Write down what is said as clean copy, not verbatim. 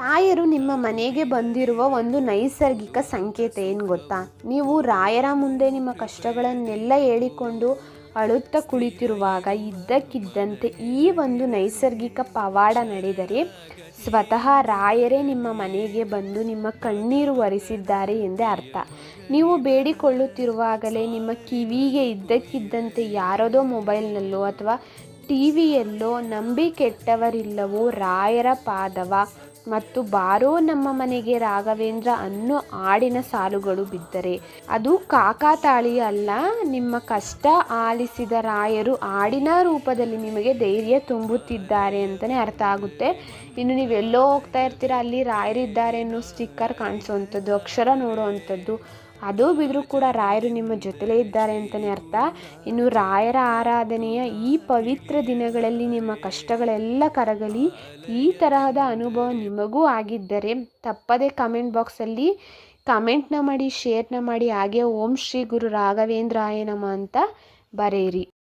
ರಾಯರು ನಿಮ್ಮ ಮನೆಗೆ ಬಂದಿರುವ ಒಂದು ನೈಸರ್ಗಿಕ ಸಂಕೇತ ಏನು ಗೊತ್ತಾ? ನೀವು ರಾಯರ ಮುಂದೆ ನಿಮ್ಮ ಕಷ್ಟಗಳನ್ನೆಲ್ಲ ಹೇಳಿಕೊಂಡು ಅಳುತ್ತಾ ಕುಳಿತಿರುವಾಗ ಇದ್ದಕ್ಕಿದ್ದಂತೆ ಈ ಒಂದು ನೈಸರ್ಗಿಕ ಪವಾಡ ನಡೆದರೆ ಸ್ವತಃ ರಾಯರೇ ನಿಮ್ಮ ಮನೆಗೆ ಬಂದು ನಿಮ್ಮ ಕಣ್ಣೀರು ಒರೆಸಿದ್ದಾರೆ ಎಂದೇ ಅರ್ಥ. ನೀವು ಬೇಡಿಕೊಳ್ಳುತ್ತಿರುವಾಗಲೇ ನಿಮ್ಮ ಕಿವಿಗೆ ಇದ್ದಕ್ಕಿದ್ದಂತೆ ಯಾರದೋ ಮೊಬೈಲ್ನಲ್ಲೋ ಅಥವಾ ಟಿವಿಯಲ್ಲೋ ನಂಬಿ ಕೆಟ್ಟವರಿಲ್ಲವೋ ರಾಯರ ಪಾದವ ಮತ್ತು ಬಾರೋ ನಮ್ಮ ಮನೆಗೆ ರಾಘವೇಂದ್ರ ಅನ್ನೋ ಹಾಡಿನ ಸಾಲುಗಳು ಬಿದ್ದರೆ ಅದು ಕಾಕತಾಳೀಯ ಅಲ್ಲ. ನಿಮ್ಮ ಕಷ್ಟ ಆಲಿಸಿದ ರಾಯರು ಹಾಡಿನ ರೂಪದಲ್ಲಿ ನಿಮಗೆ ಧೈರ್ಯ ತುಂಬುತ್ತಿದ್ದಾರೆ ಅಂತಲೇ ಅರ್ಥ ಆಗುತ್ತೆ. ಇನ್ನು ನೀವೆಲ್ಲೋ ಹೋಗ್ತಾ ಇರ್ತೀರ, ಅಲ್ಲಿ ರಾಯರಿದ್ದಾರೆ ಅನ್ನೋ ಸ್ಟಿಕ್ಕರ್ ಕಾಣಿಸೋವಂಥದ್ದು, ಅಕ್ಷರ ನೋಡೋವಂಥದ್ದು, ಅದು ಬಿದ್ದರೂ ಕೂಡ ರಾಯರು ನಿಮ್ಮ ಜೊತೆಲೇ ಇದ್ದಾರೆ ಅಂತಲೇ ಅರ್ಥ. ಇನ್ನು ರಾಯರ ಆರಾಧನೆಯ ಈ ಪವಿತ್ರ ದಿನಗಳಲ್ಲಿ ನಿಮ್ಮ ಕಷ್ಟಗಳೆಲ್ಲ ಕರಗಲಿ. ಈ ತರಹದ ಅನುಭವ ನಿಮಗೂ ಆಗಿದ್ದರೆ ತಪ್ಪದೆ ಕಮೆಂಟ್ ಬಾಕ್ಸಲ್ಲಿ ಕಮೆಂಟ್ನ ಮಾಡಿ, ಶೇರ್ನ ಮಾಡಿ, ಹಾಗೆ ಓಂ ಶ್ರೀ ಗುರು ರಾಘವೇಂದ್ರಾಯ ನಮಃ ಅಂತ ಬರೆಯಿರಿ.